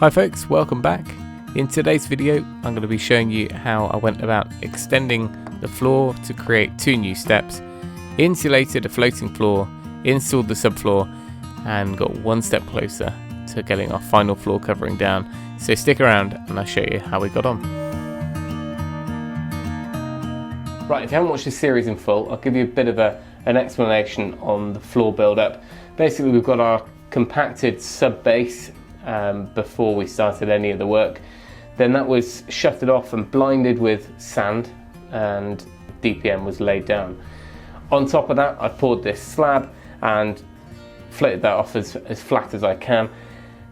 Hi folks, welcome back. In today's video I'm going to be showing you how I went about extending the floor to create two new steps, insulated a floating floor, installed the subfloor and got one step closer to getting our final floor covering down. So stick around and I'll show you how we got on. Right, if you haven't watched this series in full, I'll give you a bit of an explanation on the floor build up. Basically we've got our compacted sub base before we started any of the work. Then that was shuttered off and blinded with sand and DPM was laid down. On top of that I poured this slab and floated that off as flat as I can.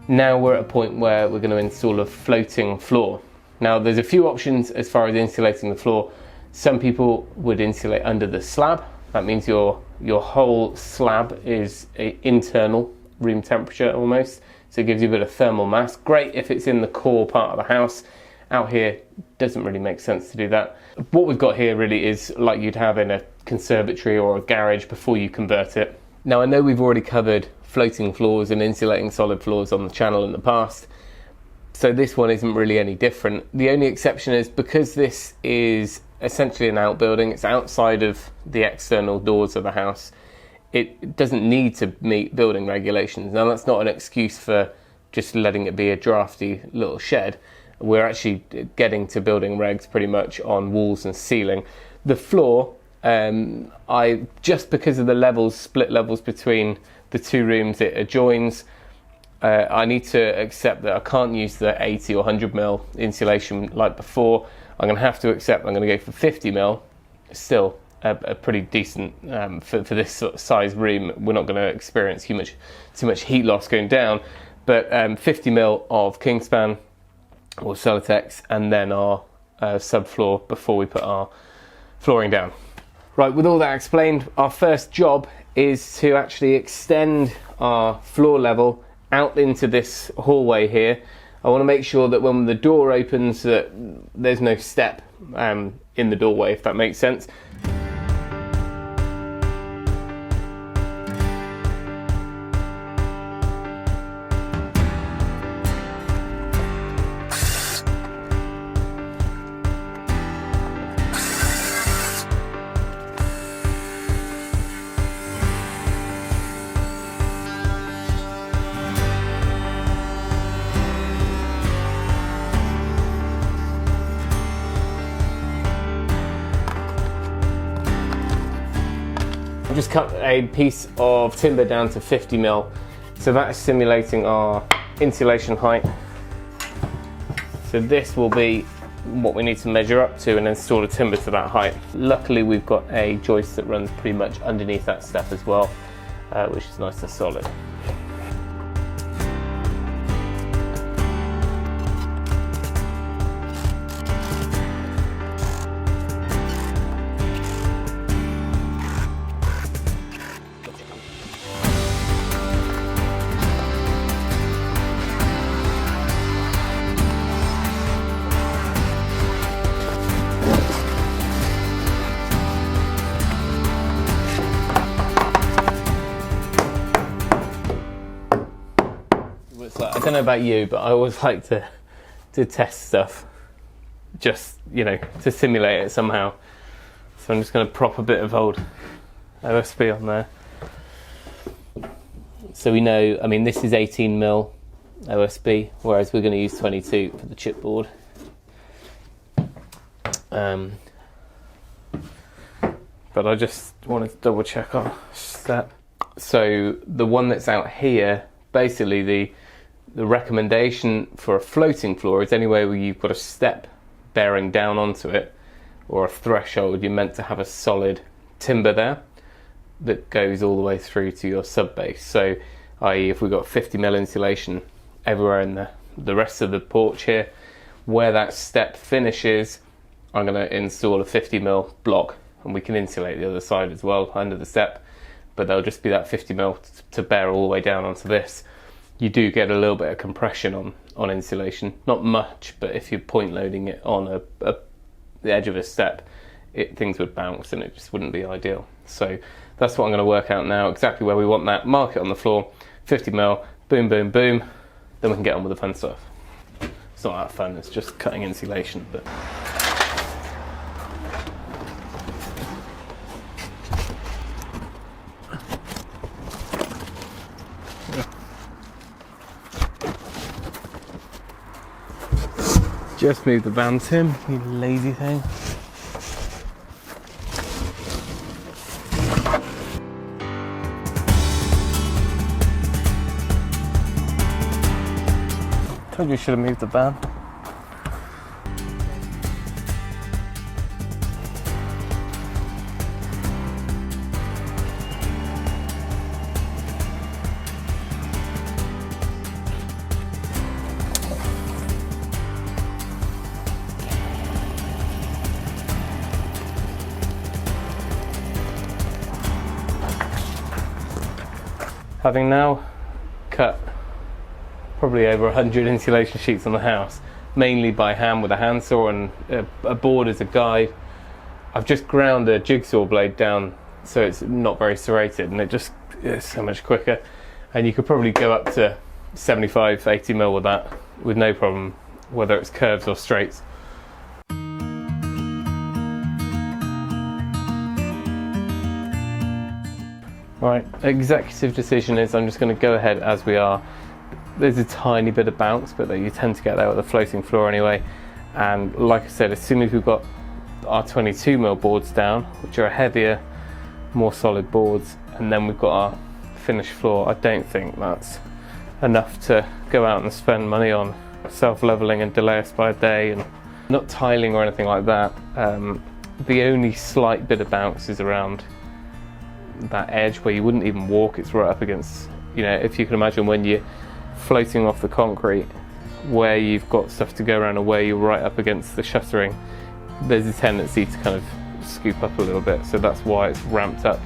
Now we're at a point where we're going to install a floating floor. Now there's a few options as far as insulating the floor. Some people would insulate under the slab. That means your whole slab is internal room temperature almost, so it gives you a bit of thermal mass. Great if it's in the core part of the house. Out here doesn't really make sense to do that. What we've got here really is like you'd have in a conservatory or a garage before you convert it. Now I know we've already covered floating floors and insulating solid floors on the channel in the past, so this one isn't really any different. The only exception is because this is essentially an outbuilding, it's outside of the external doors of the house, it doesn't need to meet building regulations. Now that's not an excuse for just letting it be a drafty little shed. We're actually getting to building regs pretty much on walls and ceiling. The floor, just because of the split levels between the two rooms it adjoins, I need to accept that I can't use the 80 or 100mm insulation like before. I'm going to have to accept I'm going to go for 50mm. Still a pretty decent for this sort of size room. We're not going to experience too much heat loss going down, but 50mm of Kingspan or Celotex, and then our subfloor before we put our flooring down. Right, with all that explained, our first job is to actually extend our floor level out into this hallway here. I want to make sure that when the door opens that there's no step in the doorway, if that makes sense. Just cut a piece of timber down to 50mm, so that is simulating our insulation height. So this will be what we need to measure up to and install a timber to that height. Luckily we've got a joist that runs pretty much underneath that step as well, which is nice and solid. I don't know about you, but I always like to test stuff, just, you know, to simulate it somehow. So I'm just going to prop a bit of old OSB on there. So we know, I mean, this is 18mm OSB, whereas we're going to use 22 for the chipboard. But I just wanted to double check our step. So the one that's out here, basically the recommendation for a floating floor is anywhere where you've got a step bearing down onto it or a threshold, you're meant to have a solid timber there that goes all the way through to your sub base. So i.e. if we've got 50mm insulation everywhere in the rest of the porch here, where that step finishes I'm going to install a 50mm block, and we can insulate the other side as well under the step, but there'll just be that 50mm to bear all the way down onto this. You do get a little bit of compression on insulation, not much, but if you're point loading it on the edge of a step, things would bounce and it just wouldn't be ideal. So that's what I'm going to work out now, exactly where we want that, mark it on the floor, 50mm, boom, boom, boom, then we can get on with the fun stuff. It's not that fun, it's just cutting insulation. But just move the van, Tim, you lazy thing. Told you we should have moved the van. Having now cut probably over 100 insulation sheets on the house, mainly by hand with a handsaw and a board as a guide, I've just ground a jigsaw blade down so it's not very serrated, and it's so much quicker. And you could probably go up to 75, 80 mil with that with no problem, whether it's curves or straights. Right, executive decision is I'm just going to go ahead as we are. There's a tiny bit of bounce, but you tend to get that with a floating floor anyway. And like I said, as soon as we've got our 22mm boards down, which are heavier, more solid boards, and then we've got our finished floor, I don't think that's enough to go out and spend money on self-leveling and delay us by a day, and not tiling or anything like that. The only slight bit of bounce is around that edge where you wouldn't even walk. It's right up against, you know, if you can imagine when you're floating off the concrete where you've got stuff to go around and where you're right up against the shuttering, there's a tendency to kind of scoop up a little bit, so that's why it's ramped up.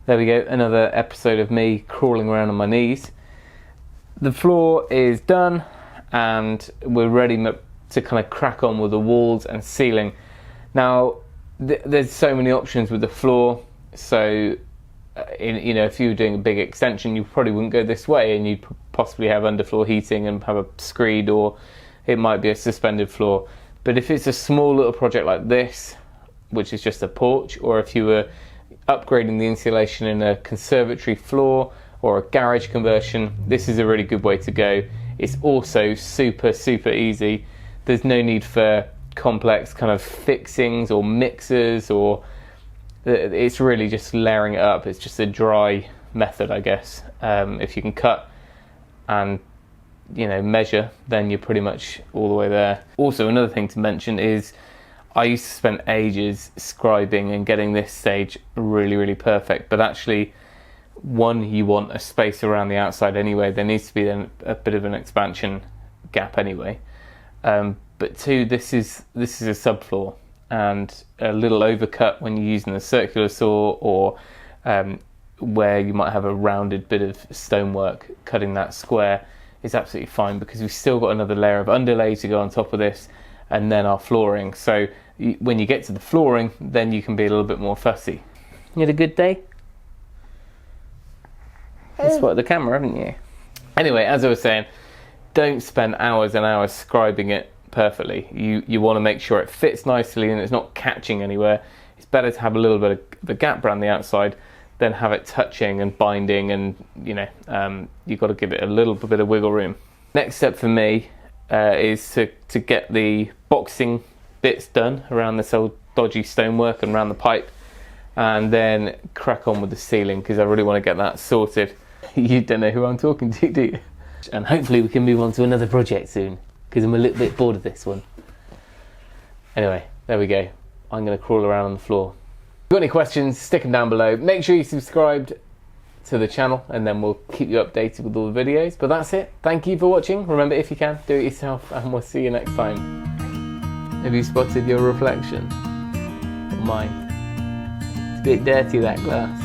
There we go, another episode of me crawling around on my knees. The floor is done and we're ready to kind of crack on with the walls and ceiling. Now, there's so many options with the floor, so you know, if you were doing a big extension, you probably wouldn't go this way, and you'd possibly have underfloor heating and have a screed, or it might be a suspended floor. But if it's a small little project like this, which is just a porch, or if you were upgrading the insulation in a conservatory floor or a garage conversion, this is a really good way to go. It's also super easy. There's no need for complex kind of fixings or mixers, or it's really just layering it up. It's just a dry method, I guess. If you can cut and, you know, measure, then you're pretty much all the way there. Also, another thing to mention is I used to spend ages scribing and getting this stage really perfect, but actually, one, you want a space around the outside anyway. There needs to be then a bit of an expansion gap anyway. But two, this is a subfloor, and a little overcut when you're using a circular saw, or where you might have a rounded bit of stonework, cutting that square is absolutely fine, because we've still got another layer of underlay to go on top of this. and then our flooring. So when you get to the flooring, then you can be a little bit more fussy. You had a good day? You spotted the camera, haven't you? Anyway, as I was saying, don't spend hours and hours scribing it perfectly. You want to make sure it fits nicely and it's not catching anywhere. It's better to have a little bit of a gap around the outside than have it touching and binding, and you've got to give it a little bit of wiggle room. Next step for me is to get the boxing bits done around this old dodgy stonework and around the pipe, and then crack on with the ceiling, because I really want to get that sorted. You don't know who I'm talking to, do you? And hopefully we can move on to another project soon, because I'm a little bit bored of this one. Anyway, there we go. I'm going to crawl around on the floor. If you've got any questions, stick them down below. Make sure you subscribed to the channel, and then we'll keep you updated with all the videos. But that's it. Thank you for watching. Remember, if you can, do it yourself, and we'll see you next time. Have you spotted your reflection? Or mine? It's a bit dirty, that glass.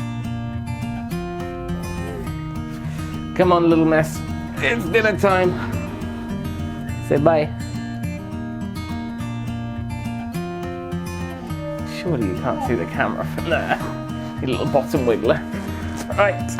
Come on, little mess. It's dinner time. Say bye. Surely you can't see the camera from there. You little bottom wiggler. Right.